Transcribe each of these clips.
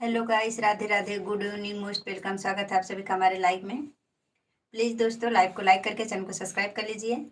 Hello guys, Radhe Radhe, good evening, most welcome. स्वागत है आप सभी का हमारे लाइव में। प्लीज़ दोस्तों, लाइव को लाइक करके चैनल को सब्सक्राइब कर लीजिए।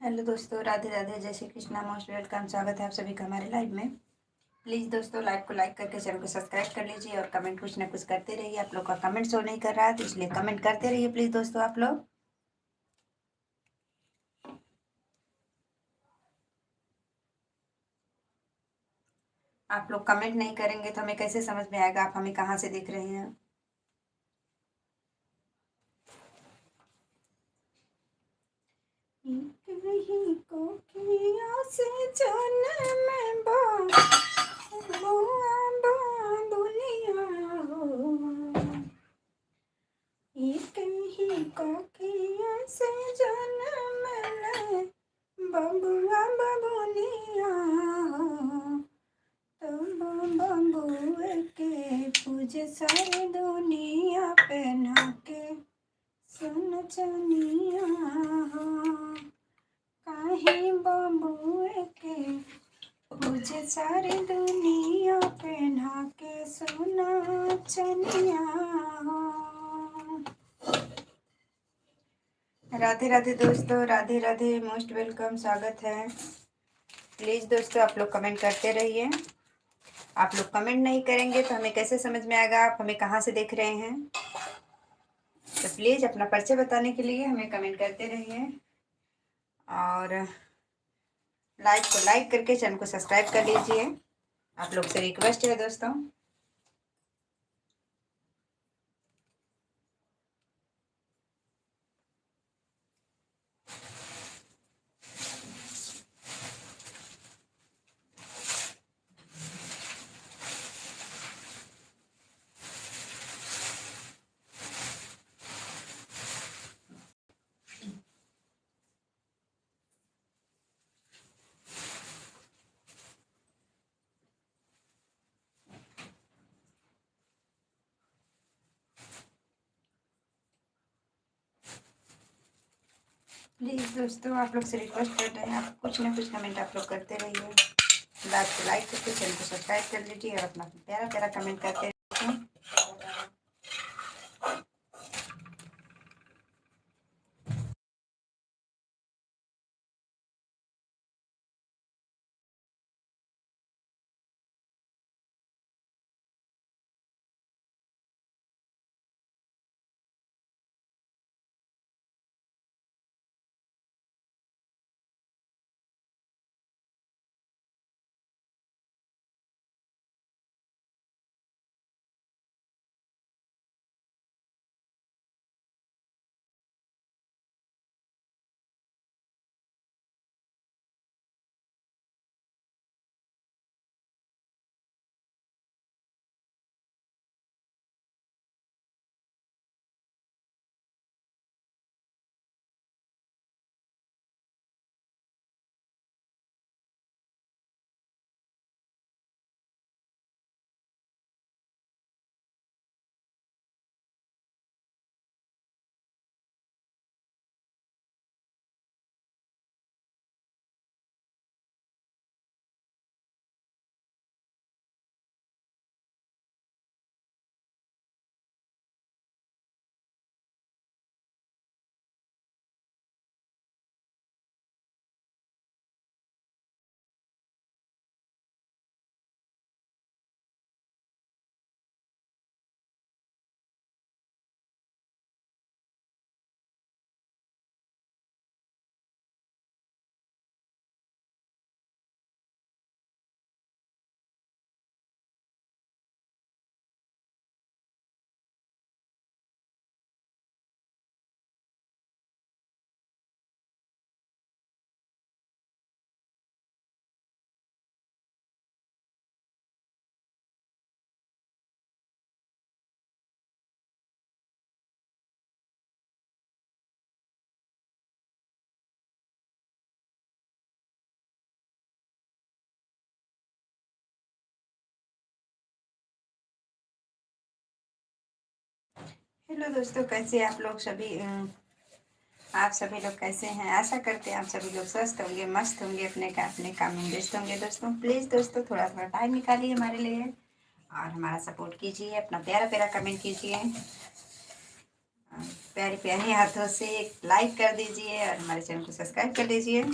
हेलो दोस्तों, राधे राधे, जय श्री कृष्णा, मोस्ट वेलकम। स्वागत है आप सभी का हमारे लाइव में। प्लीज़ दोस्तों, लाइव को लाइक करके चैनल को सब्सक्राइब कर लीजिए और कमेंट कुछ ना कुछ करते रहिए। आप लोग का कमेंट शो नहीं कर रहा है, तो इसलिए कमेंट करते रहिए प्लीज़ दोस्तों। आप लोग कमेंट नहीं करेंगे तो हमें कैसे समझ में आएगा आप हमें कहाँ से देख रहे हैं। नहीं को किया से जन्म दुनिया हो, एक ही को किया से जन्म ले बबुआ बबुनिया हो, तुम बबुए के पूज सारी दुनिया पहना के सुन चनिया हो, काहे बबुए के मुझे सारी दुनिया पहना के सोना चनिया हो। राधे राधे दोस्तों, राधे राधे, मोस्ट वेलकम, स्वागत है। प्लीज़ दोस्तों, आप लोग कमेंट करते रहिए। आप लोग कमेंट नहीं करेंगे तो हमें कैसे समझ में आएगा आप हमें कहाँ से देख रहे हैं। तो प्लीज़ अपना परिचय बताने के लिए हमें कमेंट करते रहिए और लाइक को लाइक करके चैनल को सब्सक्राइब कर लीजिए। आप लोग से रिक्वेस्ट है दोस्तों। प्लीज़ दोस्तों आप लोग से रिक्वेस्ट कर रहे हैं, आप कुछ ना कुछ कमेंट आप लोग करते रहिए। लाइक करके चैनल को सब्सक्राइब कर लीजिए और अपना प्यारा प्यारा कमेंट करते रहिए। हेलो दोस्तों, कैसे आप लोग सभी आप सभी लोग कैसे हैं। आशा करते हैं आप सभी लोग स्वस्थ होंगे, मस्त होंगे, अपने काम में व्यस्त होंगे। दोस्तों प्लीज़ दोस्तों थोड़ा थोड़ा टाइम निकालिए हमारे लिए और हमारा सपोर्ट कीजिए, अपना प्यारा प्यारा कमेंट कीजिए, प्यारी प्यारी हाथों से लाइक कर दीजिए और हमारे चैनल को सब्सक्राइब कर लीजिए।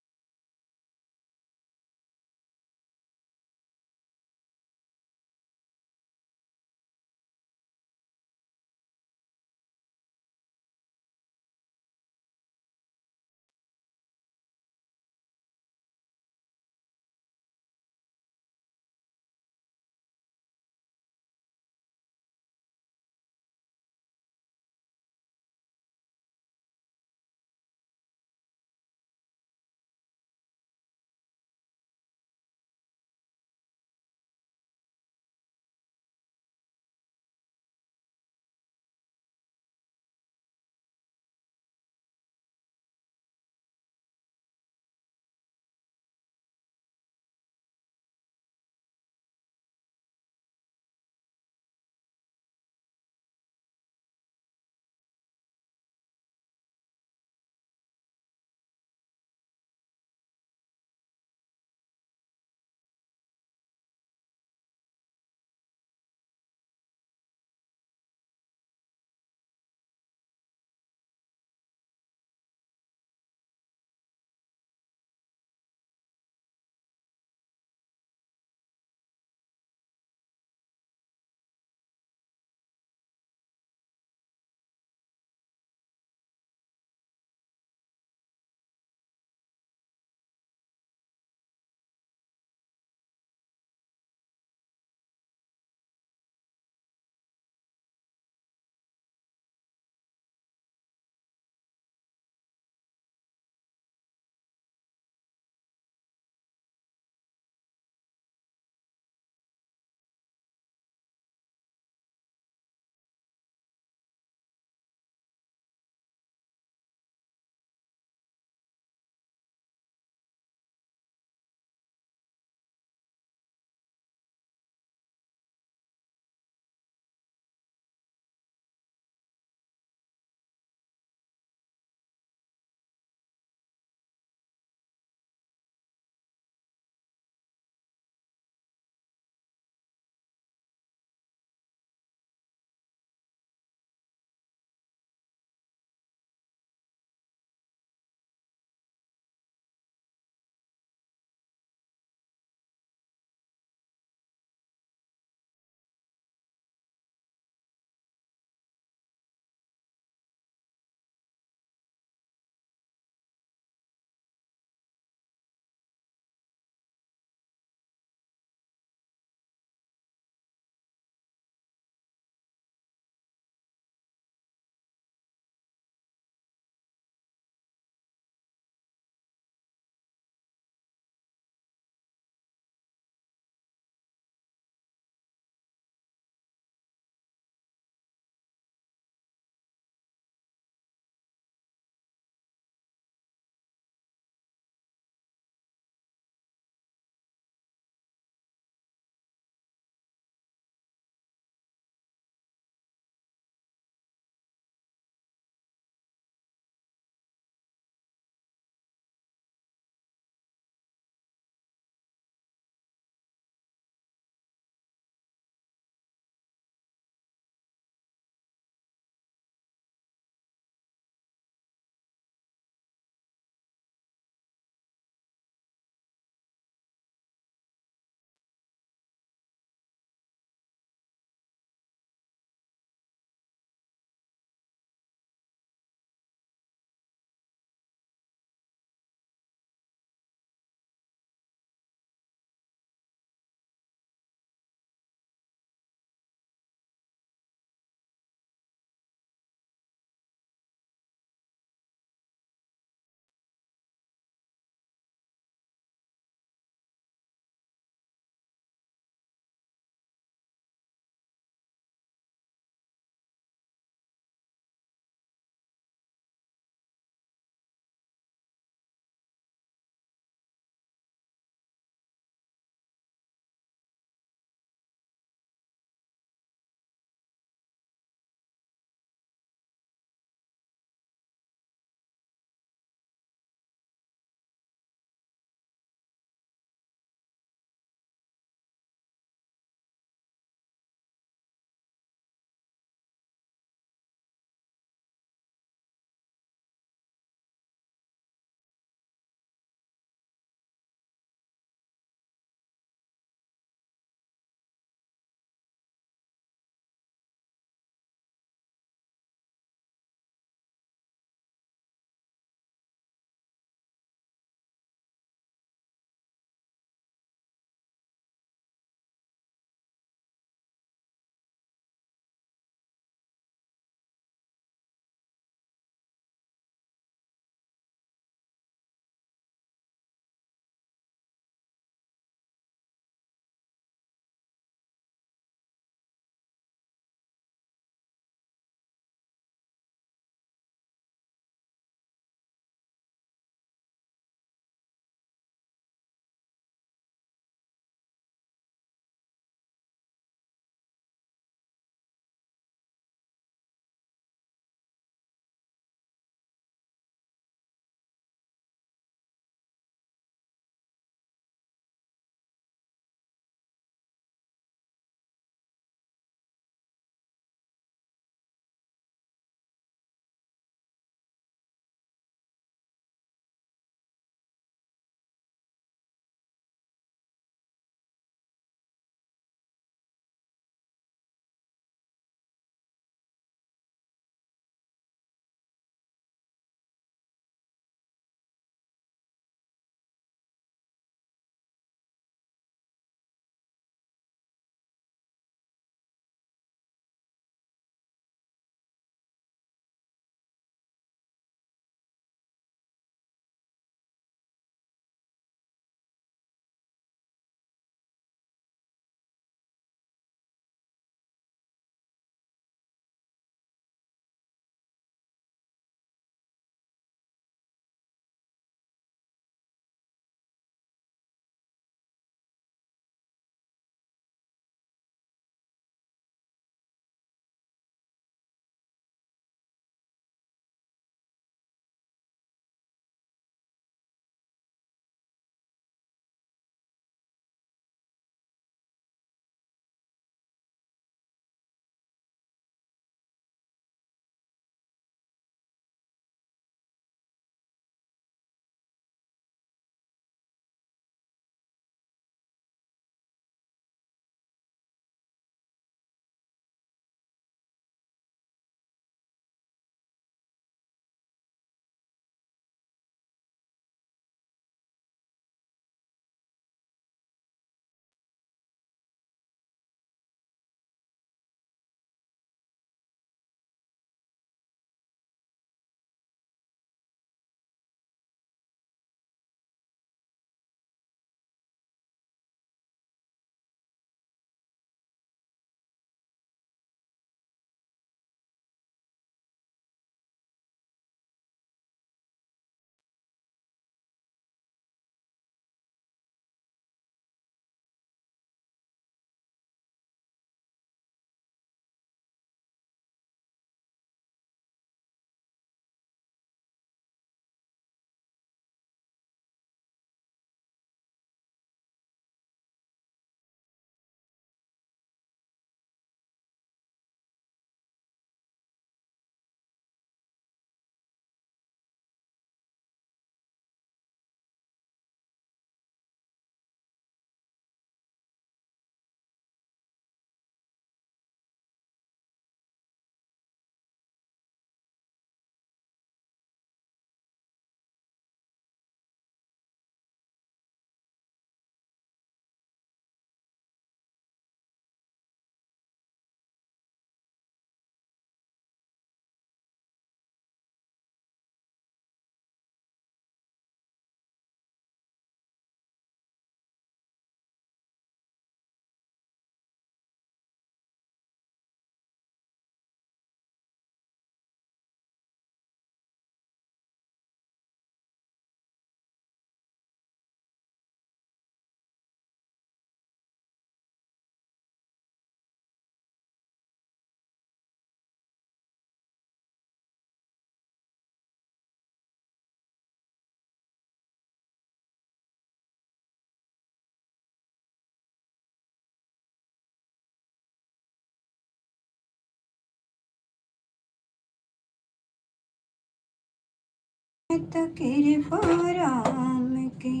तो कृपा राम की,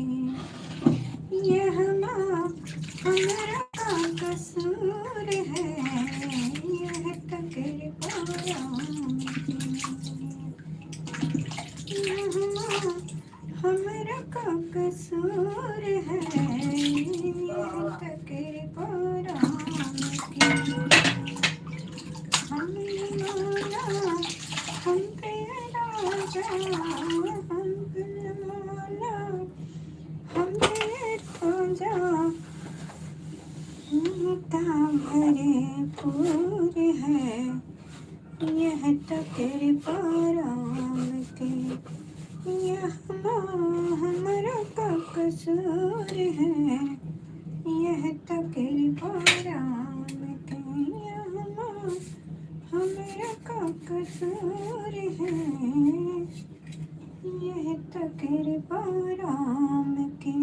यह हमारा कसूर है, यह तो कृपा राम की, यह हमारा कसूर है, यह तो कृपा राम की। हम मौला हम पे राजा, हम मौला हम पे राजा, ममता भरपूर है, यह तो कृपा राम की, यह हमारा कसूर है, यह तो कृपा राम की, यह हमारा कसूर है, यह तो कृपा राम की।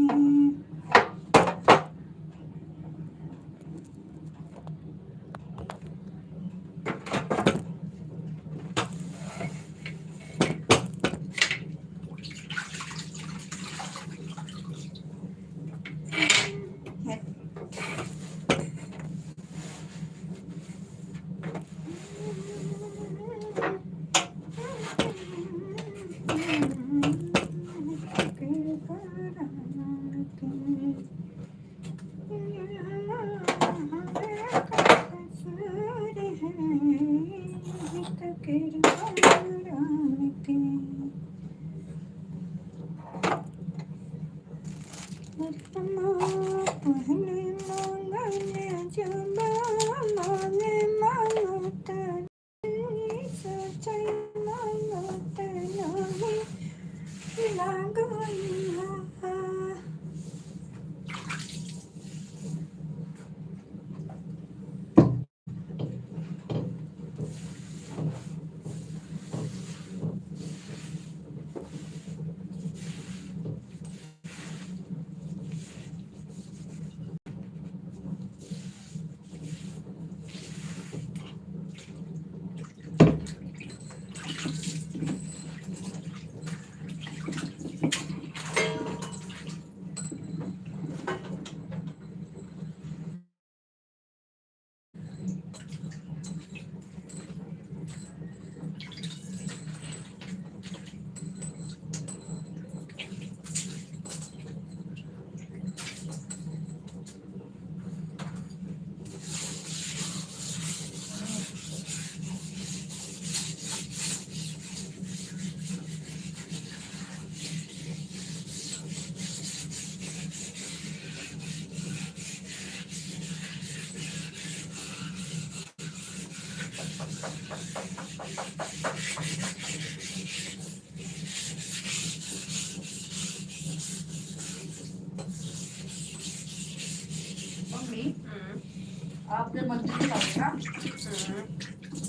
आपने मंदिर में जाओगे ना?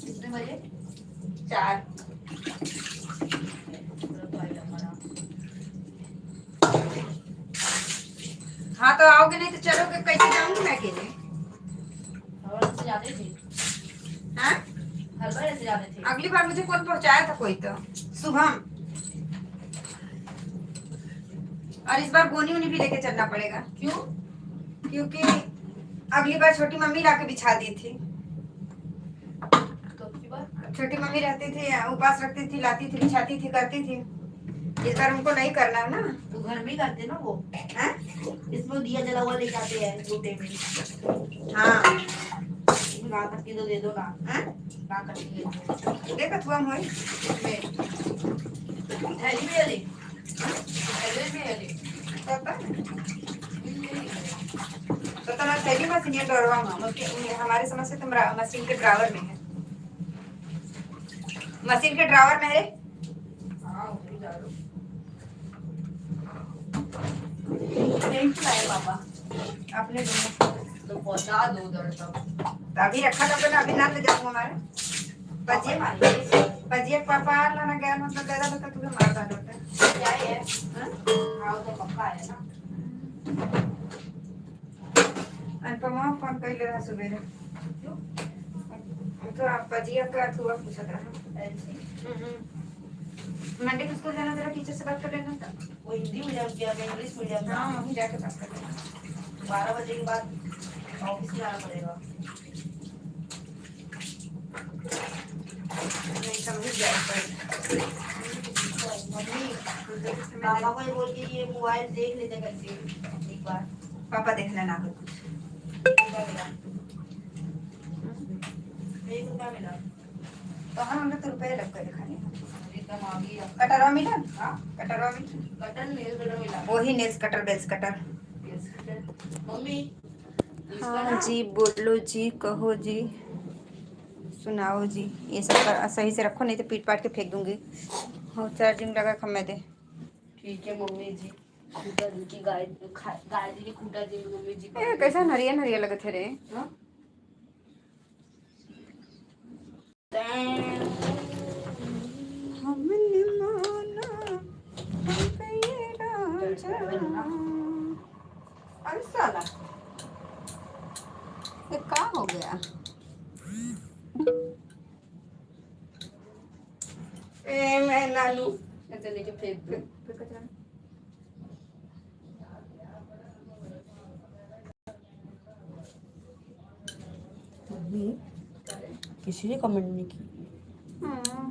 कितने बजे? 4। हाँ तो आओगे नहीं तो चलोगे, कैसे जाऊंगी मैं अकेले? से जाते थे। हाँ? हर बार ऐसे जाते थे। अगली बार मुझे कौन पहुंचाया था? कोई तो शुभम। और इस बार गोनी उनी भी लेके चलना पड़ेगा। क्यों? क्योंकि अगली बार छोटी मम्मी लाके बिछा दी थी। तो की बार छोटी मम्मी रहती थी, उपास रखती थी, लाती थी, बिछाती थी, करती थी। इस बार उनको नहीं करना है ना। तो घर में ही करते ना वो। हैं? इसमें दिया जला हुआ लेके आते हैं गोटे में। हाँ। ना कट के तो दे दो ना। हैं? ना कट के दे दो। देखा तुम होई? थैली में ले। थैली में ले। पता है? तो तुम्हारा थैली मशीन है ड्रॉवर में। हमारे समझ से तुम मशीन के ड्रावर में है। मशीन के ड्रावर में है। हाँ उधर जा लो। नहीं लाए पापा। अपने दोनों तो पहुंचा दो उधर तक। अभी रखा था तो अभी ना ले जाऊँ हमारे पजिए पापा लाना गया मतलब दादा बता तुझे मार डालो क्या है? हाँ तो पक्का है ना। अनुपमा फोन कर ले रहा सुबह तो आप पजिया का थोड़ा पूछा था ऐसे मंडे को स्कूल जाना, जरा टीचर से बात कर लेना था। वो हिंदी मीडियम की है, मैं इंग्लिश मीडियम का। हाँ वहीं जाके बात कर लेना। 12 बजे के बाद ऑफिस में आना पड़ेगा। नहीं समझ जाए मम्मी पर पापा को ये बोल के ये मोबाइल देख लेते करके एक बार। पापा देख लेना कुछ। 1 रुपया मिला, 1 रुपया मिला। तो हमने तो रुपये लग गए खाने। एकदम आ गई। कटरवा मिला, हाँ कटरवा मिला, कटर नेल कटर मिला। वही nails cutter bells cutter. Yes cutter. Mummy इसका हाँ ना जी, बोलो जी, कहो जी, सुनाओ जी। ये सब सही से रखो, नहीं तो पीट पाट के फेंक दूंगी। हाँ चार्जिंग लगा खम्मे दे। ठीक है मम्मी जी। खूटा दी की गाय गाय दी की खूटा दी मम्मी जी ए कैसा नरिया नरिया लगे थे रे। हाँ? तैं- हमने माना हम पे ये राजा। अरे साला ये का हो गया। ए मैं नानू ऐसे लेके फेंक दो। मम्मी किसी ने कमेंट नहीं की। हाँ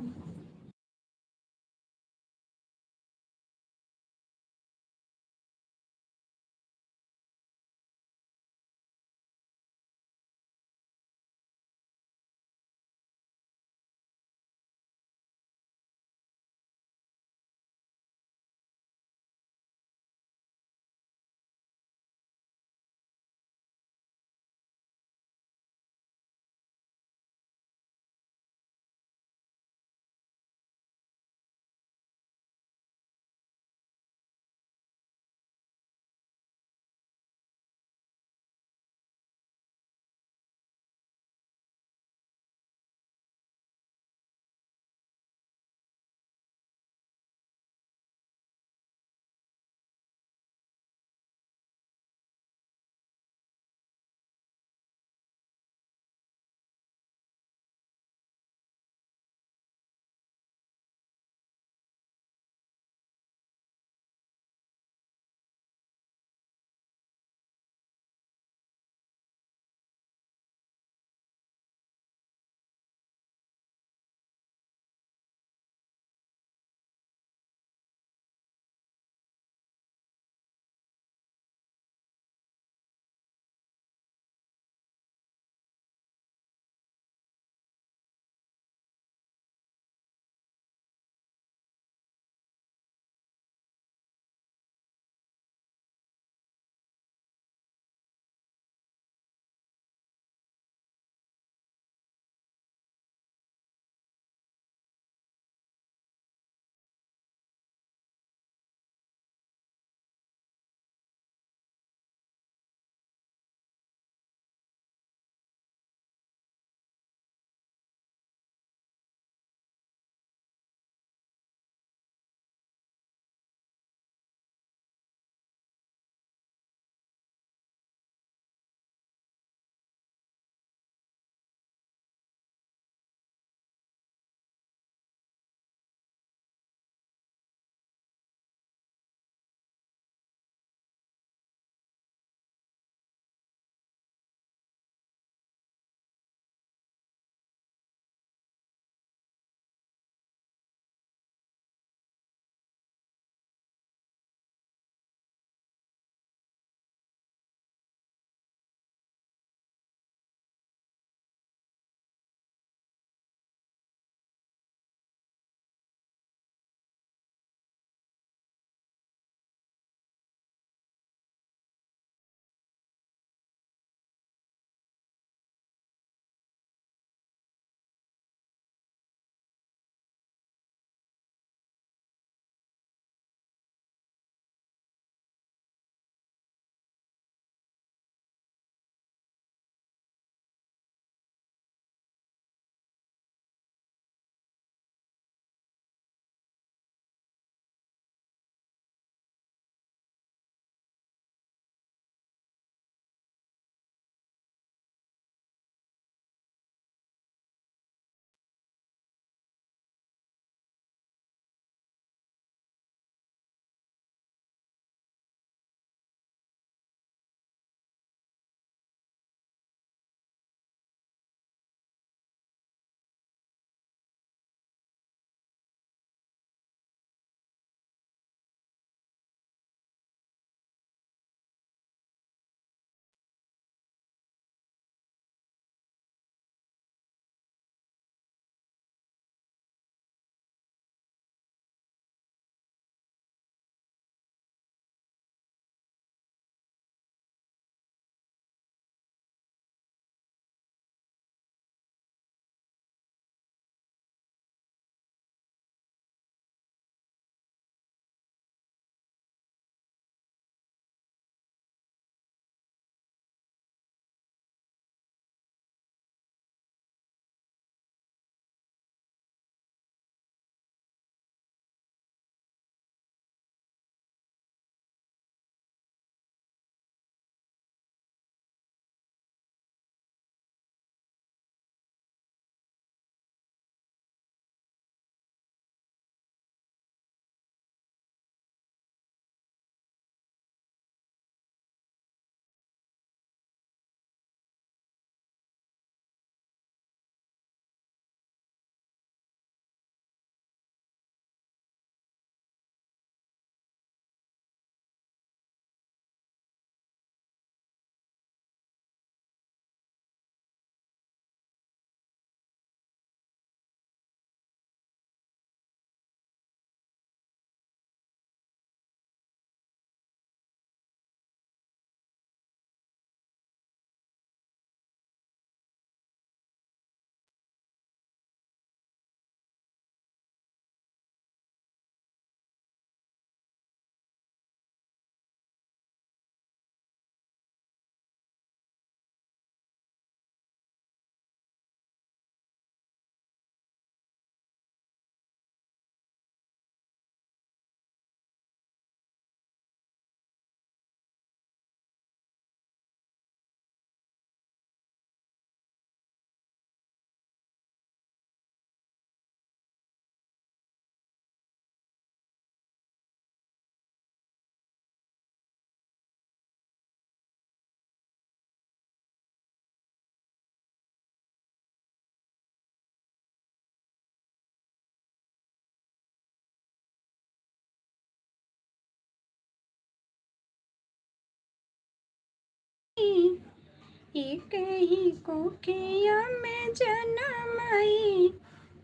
एक ही कोखिया में जनमाई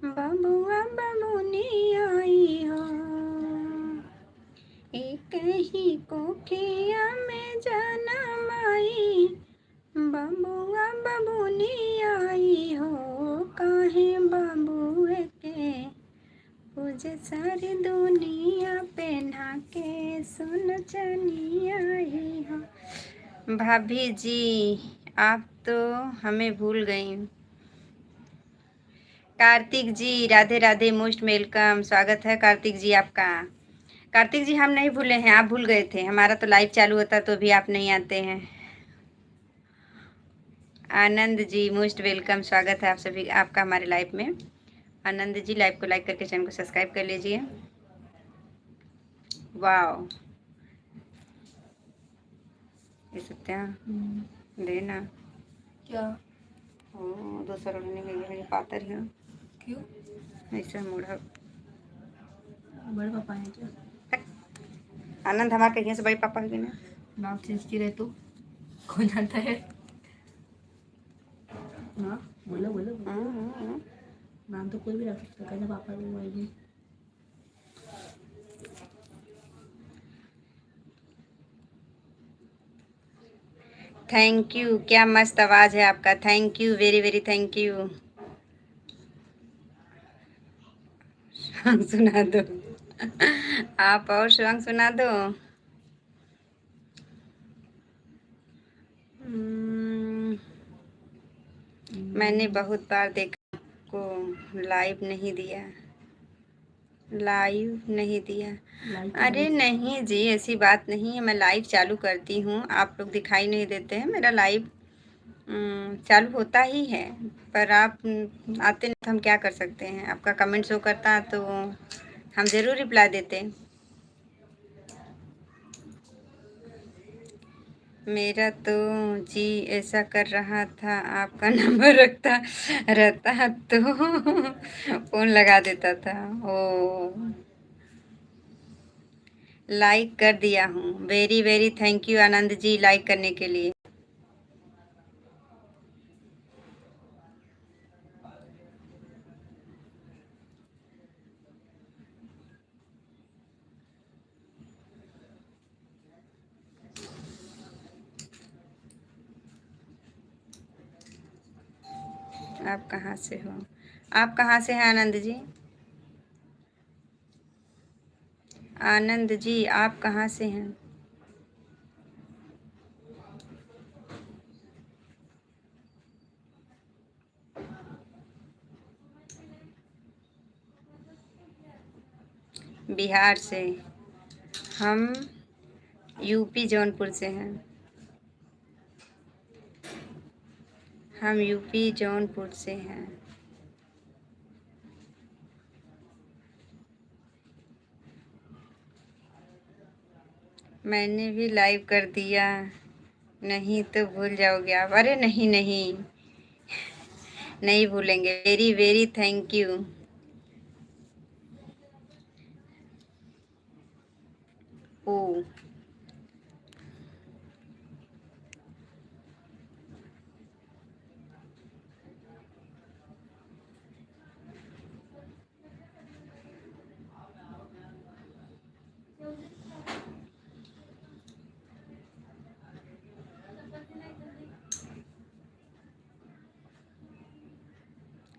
बबुआ बबुनी आई हो। एक ही कोखिया में जनमाई बबुआ बबुनी आई हो। काहे बबुए के पूजे सारी दुनिया पहना के सुन चली आई हो। भाभी जी आप तो हमें भूल गई। कार्तिक जी राधे राधे, मोस्ट वेलकम, स्वागत है कार्तिक जी आपका। कार्तिक जी हम नहीं भूले हैं, आप भूल गए थे। हमारा तो लाइव चालू होता तो भी आप नहीं आते हैं। आनंद जी मोस्ट वेलकम, स्वागत है आप सभी आपका हमारे लाइव में। आनंद जी लाइव को लाइक करके चैनल को सब्सक्राइब कर लीजिए। वाह ये सत्या लेना क्या? ओ दूसरा उड़ने गई है मेरी पातर है। क्यों? ऐसा मूढ़ा। बड़े पापा हैं क्या? आनंद हमारे कहीं से बड़े पापा है ना। नाम चेंज की रहे तो कौन जानता है? हाँ बोलो बोलो बोलो। नाम तो कोई भी रख सकता है, कहना पापा को बोल। थैंक यू, क्या मस्त आवाज़ है आपका। Thank you very very thank you. Song सुना दो आप, और सॉन्ग सुना दो। मैंने बहुत बार देखा को लाइव नहीं दिया, लाइव नहीं दिया। अरे नहीं जी ऐसी बात नहीं है, मैं लाइव चालू करती हूँ, आप लोग दिखाई नहीं देते हैं। मेरा लाइव चालू होता ही है, पर आप आते नहीं तो हम क्या कर सकते हैं। आपका कमेंट शो करता तो हम ज़रूर रिप्लाई देते। मेरा तो जी ऐसा कर रहा था, आपका नंबर रखता रहता तो फ़ोन लगा देता था। ओ लाइक कर दिया हूँ, very very thank you Anand ji like करने के लिए। आप कहाँ से हो? आप कहाँ से हैं आनंद जी? आनंद जी आप कहाँ से हैं? बिहार से। हम यूपी जौनपुर से हैं। हम यूपी जौनपुर से हैं। मैंने भी लाइव कर दिया, नहीं तो भूल जाओगे आप। अरे नहीं नहीं नहीं भूलेंगे, वेरी वेरी थैंक यू। ओ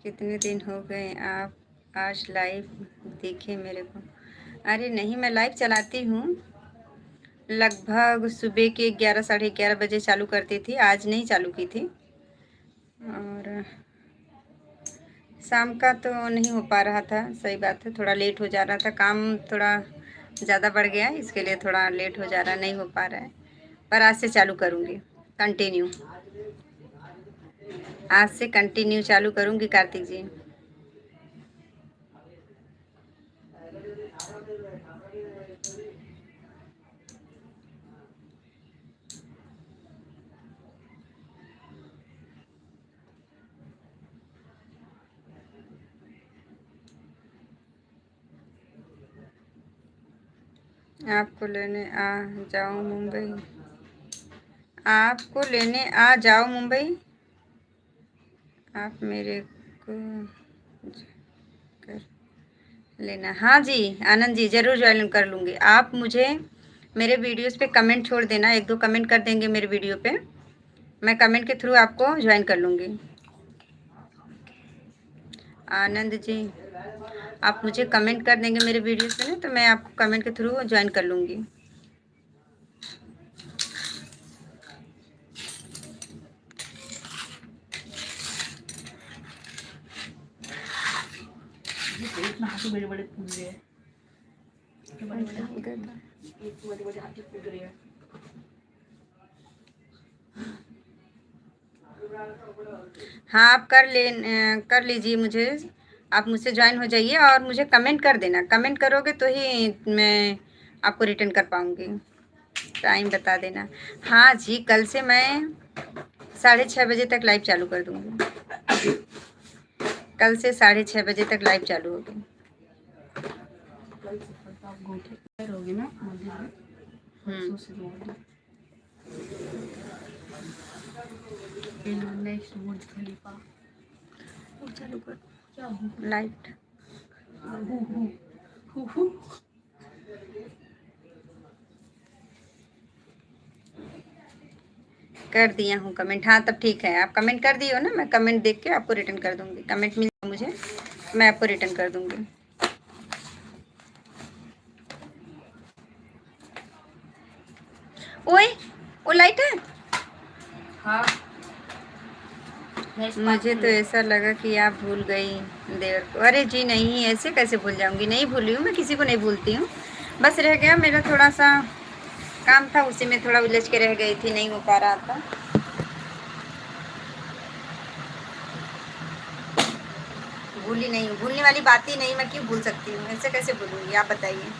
कितने दिन हो गए आप आज लाइव दिखे मेरे को। अरे नहीं मैं लाइव चलाती हूँ, लगभग सुबह के 11 साढ़े 11 बजे चालू करती थी, आज नहीं चालू की थी। और शाम का तो नहीं हो पा रहा था, सही बात है, थोड़ा लेट हो जा रहा था, काम थोड़ा ज़्यादा बढ़ गया है, इसके लिए थोड़ा लेट हो जा रहा है, नहीं हो पा रहा है। पर आज से चालू करूँगी कंटिन्यू, आज से कंटिन्यू चालू करूँगी कार्तिक जी। आपको लेने आ जाऊँ मुंबई? आपको लेने आ जाओ मुंबई, आप मेरे को कर लेना। हाँ जी आनंद जी, ज़रूर ज्वाइन कर लूँगी। आप मुझे मेरे वीडियोस पे कमेंट छोड़ देना, 1-2 कमेंट कर देंगे मेरे वीडियो पे, मैं कमेंट के थ्रू आपको ज्वाइन कर लूँगी। आनंद जी, आप मुझे कमेंट कर देंगे मेरे वीडियोस पे ना, तो मैं आपको कमेंट के थ्रू ज्वाइन कर लूँगी। इतना हाथी बड़े बड़े कूद रहे हैं, बड़े बड़े हाथी कूद रहे हैं। हाँ आप कर लीजिए मुझे, आप मुझसे ज्वाइन हो जाइए और मुझे कमेंट कर देना। कमेंट करोगे तो ही मैं आपको रिटर्न कर पाऊँगी। टाइम बता देना। हाँ जी, कल से मैं 6:30 बजे तक लाइव चालू कर दूँगी। कल से 6:30 बजे तक लाइव चालू होगी। कल से फिर आप गोटे करोगे ना मंदिर में, परसों से जाओगे। नेक्स्ट बुर्ज खलीफा वो चालू कर क्या हो लाइट। कर दिया हूँ कमेंट। हाँ तब ठीक है, आप कमेंट कर दिए हो ना, मैं कमेंट देख के आपको रिटर्न कर दूँगी। कमेंट मिल गया मुझे, मैं आपको रिटर्न कर दूँगी। ओए वो लाइट है। हाँ मुझे तो ऐसा लगा कि आप भूल गई देवर को। अरे जी नहीं, ऐसे कैसे भूल जाऊंगी, नहीं भूली हूँ मैं, किसी को नहीं भूलती हूँ। बस रह गया मेरा थोड़ा सा काम था, उसी में थोड़ा उलझ के रह गई थी, नहीं हो पा रहा था। भूली नहीं हूँ, भूलने वाली बात ही नहीं, मैं क्यों भूल सकती हूँ, ऐसे कैसे भूलूंगी, आप बताइए।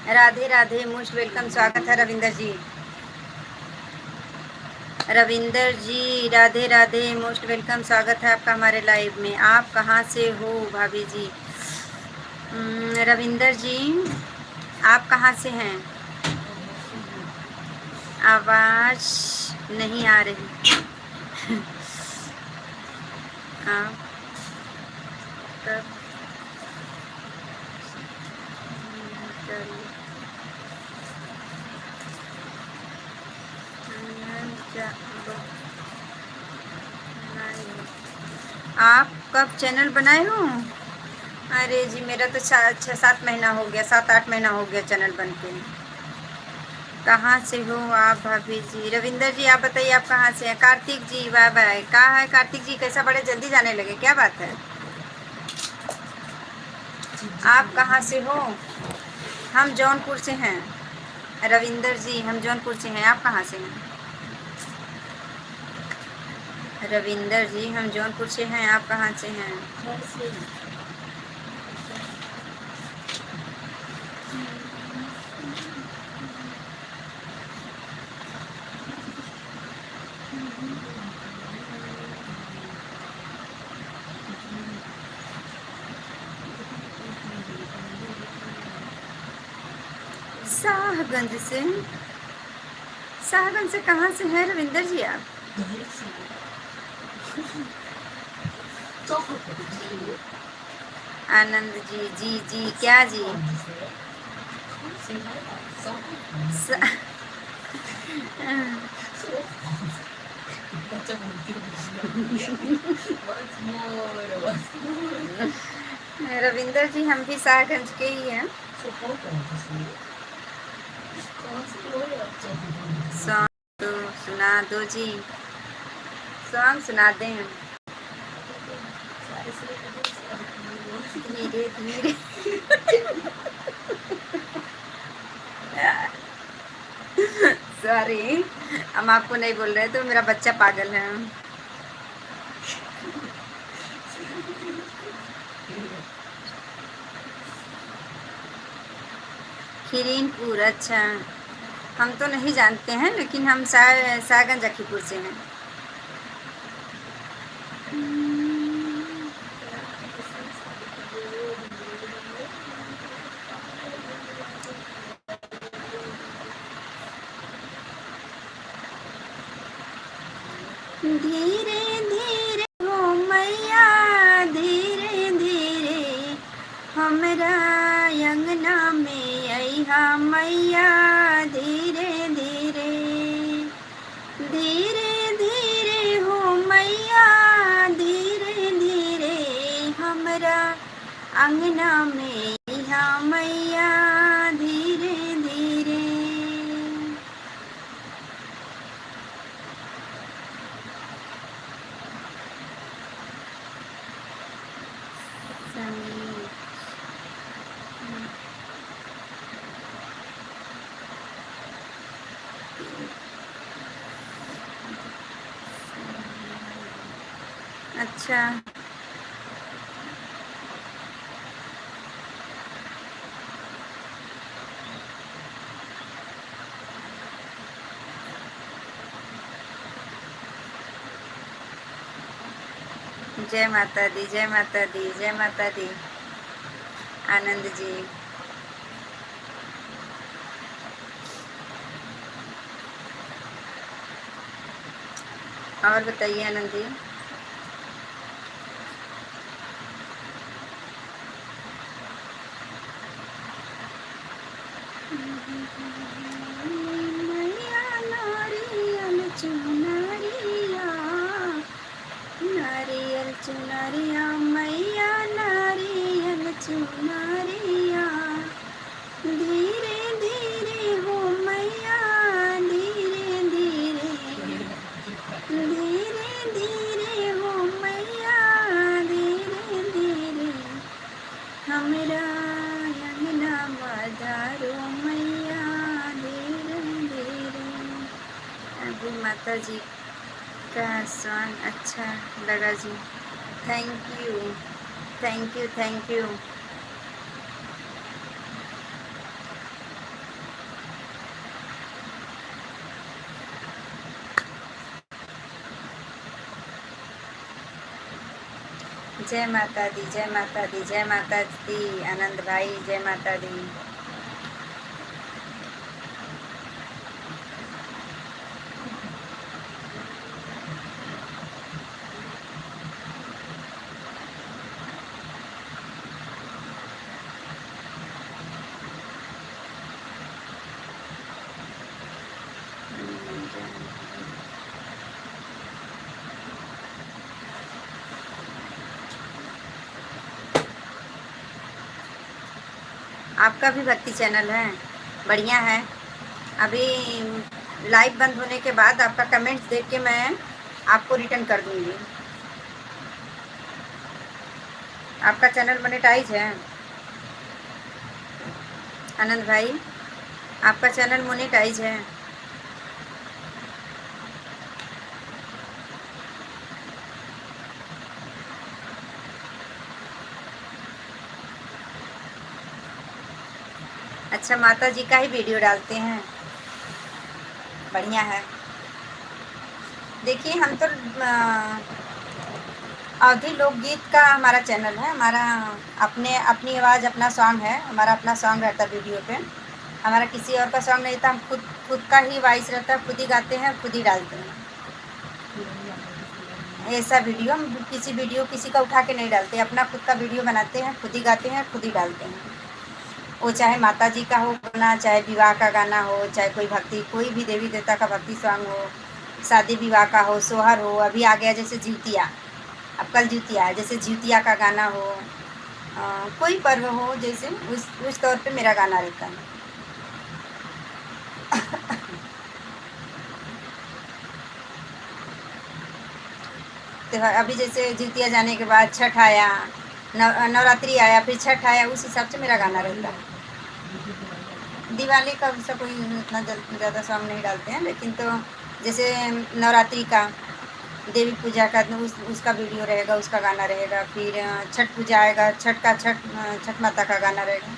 राधे राधे, मोस्ट वेलकम, स्वागत है रविंदर जी। रविंदर जी राधे राधे, मोस्ट वेलकम, स्वागत है आपका हमारे लाइव में। आप कहाँ से हो भाभी जी? रविंदर जी आप कहाँ से हैं? आवाज़ नहीं आ रही। आप कब आप कब चैनल बनाए हो? अरे जी मेरा तो 6-7 महीना हो गया, 7-8 महीना हो गया चैनल बन के। कहाँ से हो आप भाभी जी? रविंदर जी आप बताइए आप कहाँ से हैं? कार्तिक जी बाय बाय। कहाँ है कार्तिक जी, कैसा बड़े जल्दी जाने लगे, क्या बात है? आप कहाँ से हो? हम जौनपुर से हैं। रविंदर जी हम जौनपुर से हैं, आप कहाँ से हैं? रविंदर जी हम जौनपुर से हैं, आप कहाँ से हैं? शाहगंज से। शाहगंज से कहाँ से हैं रविंदर जी आप? आनंद जी जी जी क्या जी? बच्चा बोलती once more, once more. Ravinder जी हम भी साहगंज के ही हैं। So how can I say? कौन सी लो या बच्चा सॉन्ग तो सुना दो जी, सॉन्ग सुना दें धीरे धीरे। सॉरी, हम आपको नहीं बोल रहे, तो मेरा बच्चा पागल है। खिरीनपुर, अच्छा हम तो नहीं जानते हैं, लेकिन हम साहगंज अखीपुर से हैं। धीरे धीरे हो मैया, धीरे धीरे हमरा अंगना में अइहा मैया, धीरे धीरे धीरे धीरे हो मैया, धीरे धीरे हमरा अंगना में अइहा मैया, धीरे धीरे। अच्छा जय माता दी, जय माता दी, जय माता दी। आनंद जी और बताइए आनंद जी। मैया नारियल चुनरिया, नारियल चुनरिया मैया, नारियल चुनरिया, धीरे धीरे हो मैया, धीरे धीरे धीरे धीरे हो मैया, धीरे धीरे हमरा अंगना बधारो मैया, धीरे धीरे। अभी माता जी का सॉन्ग अच्छा लगा जी, thank you thank you thank you. जय माता दी, जय माता दी, जय माता दी। आनंद भाई जय माता दी। आपका भी भक्ति चैनल है, बढ़िया है। अभी लाइव बंद होने के बाद आपका कमेंट्स देख के मैं आपको रिटर्न कर दूंगी। आपका चैनल मोनेटाइज है आनंद भाई, आपका चैनल मोनेटाइज है। अच्छा माता जी का ही वीडियो डालते हैं, बढ़िया है। देखिए हम तो अवधी लोकगीत का हमारा चैनल है, हमारा अपनी आवाज़ अपना सॉन्ग है, हमारा अपना सॉन्ग रहता है वीडियो पे, हमारा किसी और का सॉन्ग नहीं था। हम खुद का ही वॉइस रहता है, खुद ही गाते हैं, खुद ही डालते हैं। ऐसा वीडियो हम किसी का उठा के नहीं डालते, अपना खुद का वीडियो बनाते हैं, खुद ही गाते हैं, खुद ही डालते हैं। वो चाहे माता जी का हो गाना, चाहे विवाह का गाना हो, चाहे कोई भक्ति, कोई भी देवी देवता का भक्ति सॉन्ग हो, शादी विवाह का हो, सोहर हो, अभी आ गया जैसे जिउतिया, अब कल जिउतिया है, जैसे जिउतिया का गाना हो, कोई पर्व हो, जैसे उस तौर पे मेरा गाना रहता है। त्योहार अभी जैसे जिउतिया जाने के बाद छठ आया, नवरात्रि आया, फिर छठ आया, उस हिसाब से मेरा गाना रहता है। दिवाली का वैसा कोई उतना ज़्यादा सॉन्ग नहीं डालते हैं, लेकिन तो जैसे नवरात्रि का, देवी पूजा का उसका वीडियो रहेगा, उसका गाना रहेगा। फिर छठ पूजा आएगा, छठ माता का गाना रहेगा।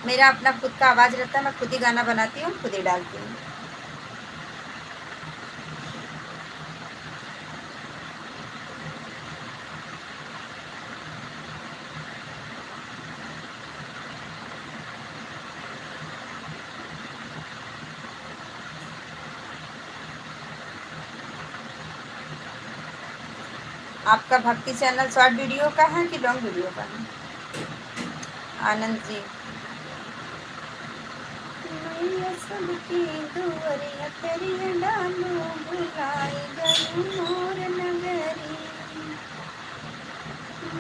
मेरा अपना खुद का आवाज़ रहता है, मैं खुद ही गाना बनाती हूँ, खुद ही डालती हूँ। आपका भक्ति चैनल शॉर्ट वीडियो का है कि लॉन्ग वीडियो का है? आनंद जी, सबकी दुआरिया करिया डालो, बुलाई गई मोर नगरी।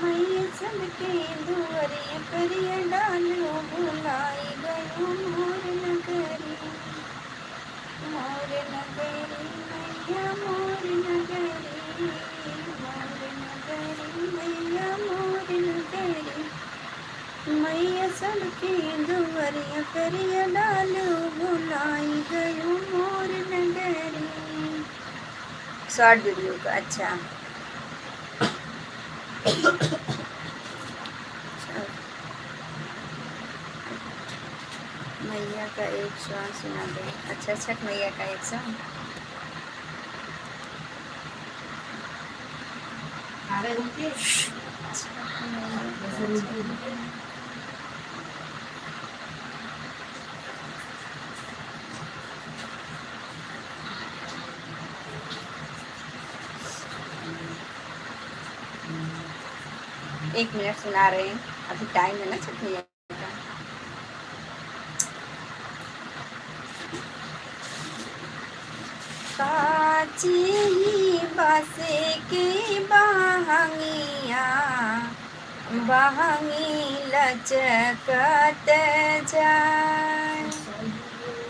मैं सबकी दुआरिया करिया डालो, बुलाई गई मोर नगरी। मोर नगरी मैया मोर नगरी, मोर नगरी मैया मोर नगरी। मैया सबकी दुआरिया करिया डालो, बुलाई गयो मोर नगरी। शॉर्ट वीडियो का, अच्छा। मैया का एक सॉन्ग सुना दो। अच्छा, छठ मैया का एक सॉन्ग। एक मिनट सुना रहे हैं, अभी टाइम है ना छठ मैया का। काची ही बासे के बहंगिया, बहंगी लचकत जाए।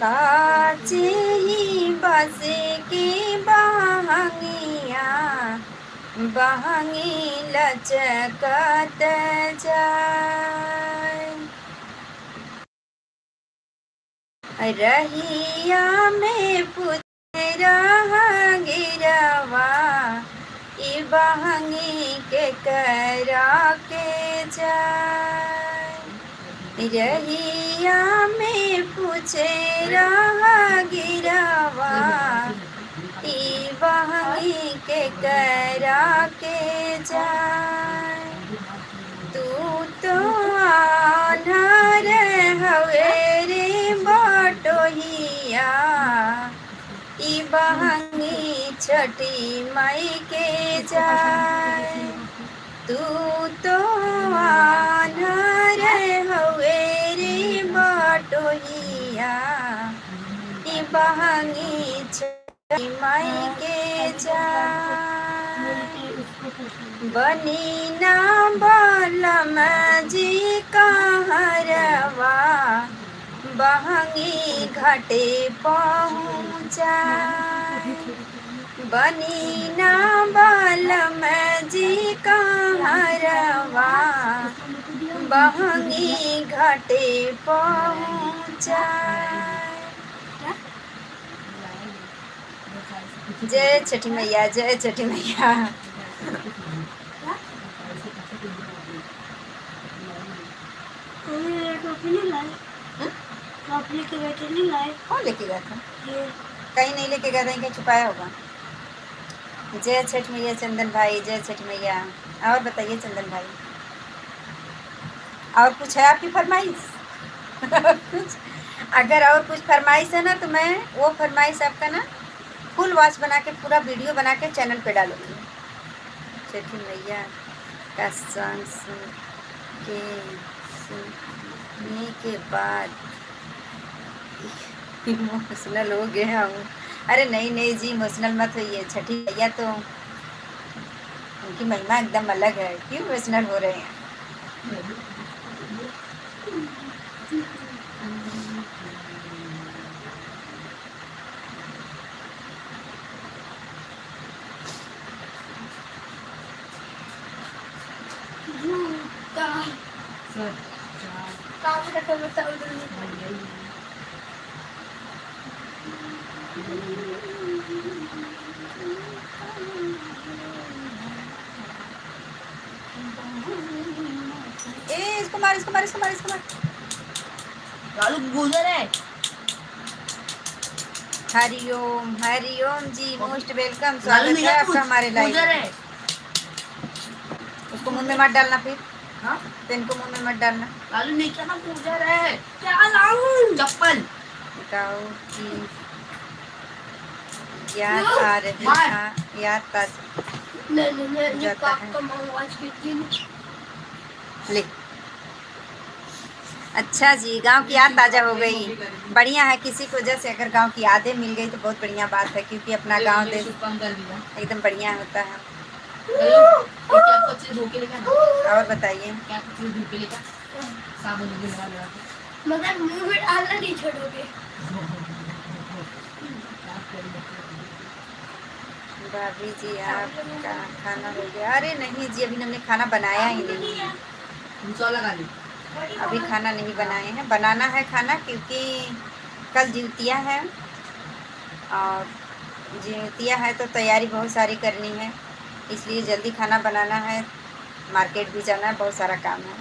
काची ही बासे के बहंगिया, बहंगी लचकत जाए। रहिया में पुतरा गिरवा, ई बहंगी के करा के जाए। रहिया में पुचेरा गिरवा, ई बहंगी के करा के जाए। तू तो आन्हर हवे रे बटोहिया, ई बहंगी छठी माई के जाए। तू तो आन्हर हवे रे बटोहिया, ई बहंगी छठी माई के जाए। बनी ना बालम जी का हरवा, बहंगी घाटे पहुँचा। बनी ना बालम जी का हरवा, बहंगी घाटे पहुँचा। जय छठी मैया, जय छठी मैया। कौन लेके गया था? कहीं नहीं लेके गया था, कहीं छुपाया होगा। जय छठ मैया चंदन भाई, जय छठ मैया। और बताइए चंदन भाई, और कुछ है आपकी फरमाइश? कुछ अगर और कुछ फरमाइश है ना, तो मैं वो फरमाइश आपका ना फुल वॉच बना के, पूरा वीडियो बना के चैनल पे डालूंगी। छठी मैया का सॉन्ग सुनने के बाद इमोशनल हो गया हूँ। अरे नहीं नहीं जी, इमोशनल मत होइए। छठी मैया तो उनकी महिमा एकदम अलग है, क्यों इमोशनल हो रहे हैं? ए इसको मार, इसको मार, इसको मार, इसको मार। लालू गुजर है। हरिओम जी, मोस्ट वेलकम, लालू स्वागत नीचा है पूछ, आपका हमारे लाइव गुजर में। है। उसको मुंह में मत डालना फिर, हाँ तो इनको मुंह में मत डालना। लालू नीचे ना गुजर है। क्या लाऊं? चप्पल। गाँव की याद आ रही, याद ताज़ा जाता है। ले, अच्छा जी, गांव की याद ताज़ा हो गई, बढ़िया है। किसी को वजह से अगर गांव की यादें मिल गई तो बहुत बढ़िया बात है, क्योंकि अपना गांव देश एकदम बढ़िया होता है। और बताइए, मगर मुंह में डालना नहीं छोड़ोगे। भाभी जी आपका खाना हो गया? अरे नहीं जी, अभी हमने खाना बनाया ही नहीं है। अभी खाना नहीं बनाए हैं, बनाना है खाना, क्योंकि कल जिउतिया है, और जिउतिया है तो तैयारी बहुत सारी करनी है, इसलिए जल्दी खाना बनाना है। मार्केट भी जाना है, बहुत सारा काम है,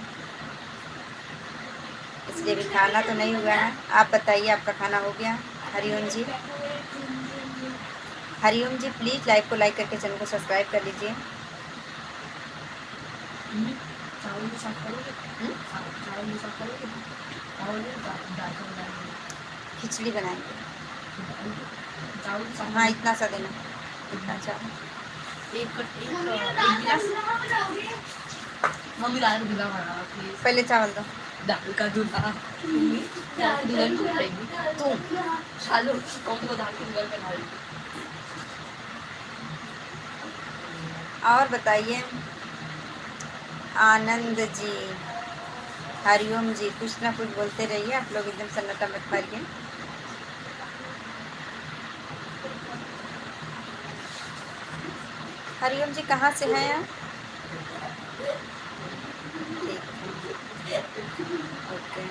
इसलिए भी खाना तो नहीं हुआ है। आप बताइए, आपका खाना हो गया? हरिओम जी, हरिओम जी, प्लीज़ लाइव को लाइक करके चैनल को सब्सक्राइब कर लीजिए। खिचड़ी बनाएंगे। हाँ, इतना सा देना, इतना चावल। मम्मी दाल दूल्हा बना प्लीज। पहले चावल दो। दाल का दूल्हा दुल्हन को खिलाएंगी तू। सालो कौन को दाल के दुल्हन बना रही। और बताइए आनंद जी, हरिओम जी, कुछ ना कुछ बोलते रहिए, आप लोग एकदम सन्नाटा मत मारिए। हरिओम जी कहाँ से हैं आप? ठीक है, ओके।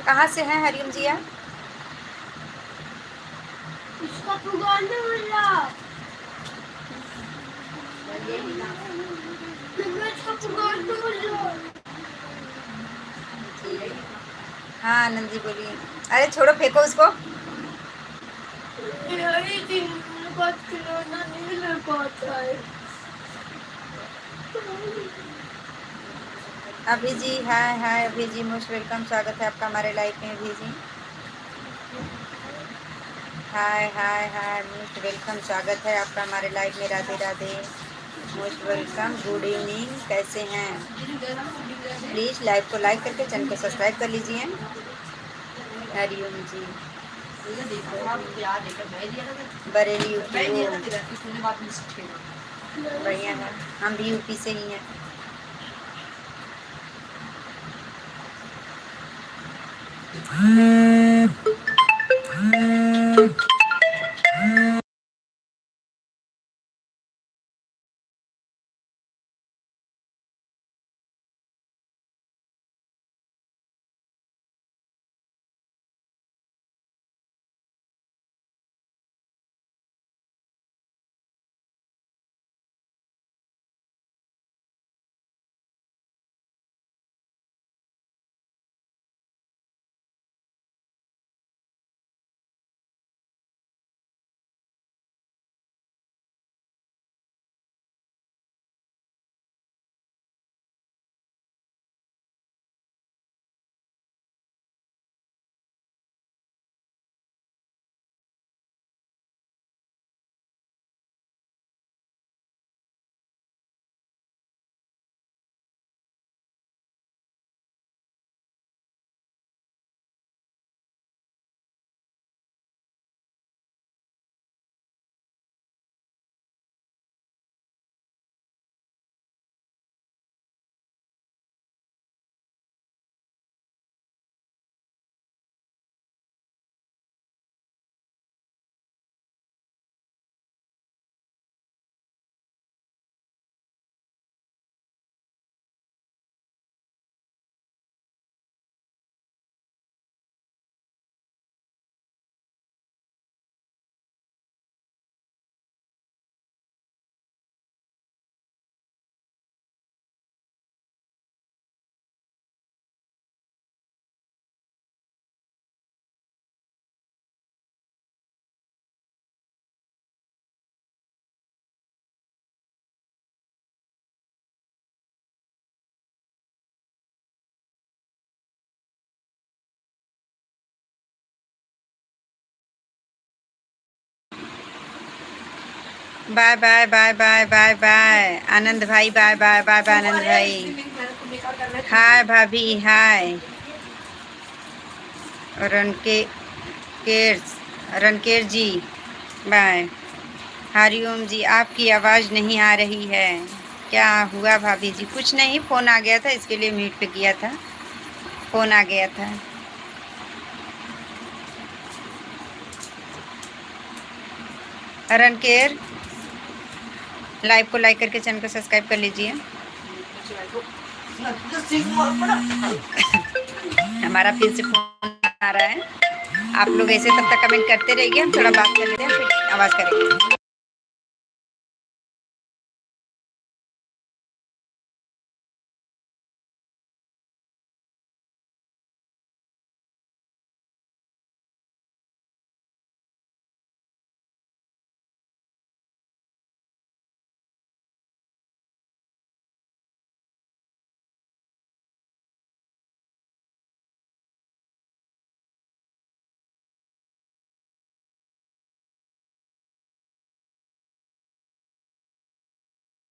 कहाँ से हैं हरिओम जी आप? इसका पुगान नहीं मिल रहा। हाँ आनंद जी बोलिए। अरे छोड़ो, फेंको उसको। अभी जी, हाय हाय अभी जी, मोस्ट वेलकम, स्वागत है आपका हमारे लाइफ में। अभी जी हाय हाय हाय, मोस्ट वेलकम, स्वागत है आपका हमारे लाइफ में। Radhe Radhe, most welcome, good evening, कैसे हैं? प्लीज़ लाइव को लाइक करके चैनल को सब्सक्राइब कर लीजिए। हरिओम जी, बरेली यूपी, बढ़िया है, हम भी यूपी से ही हैं। Bye bye bye bye bye bye Anand भाई, bye bye bye bye Anand भाई। हाय भाभी, हाय रणके रणकेर जी, बाय। हरिओम जी, आपकी आवाज़ नहीं आ रही है, क्या हुआ भाभी जी? कुछ नहीं, फ़ोन आ गया था इसके लिए म्यूट पे किया था, फ़ोन आ गया था। रणकेर, लाइव को लाइक करके चैनल को सब्सक्राइब कर लीजिए। हमारा फिर से फोन आ रहा है, आप लोग ऐसे तब तक कमेंट करते रहिए, हम थोड़ा बात कर लेते हैं फिर आवाज़ करेंगे।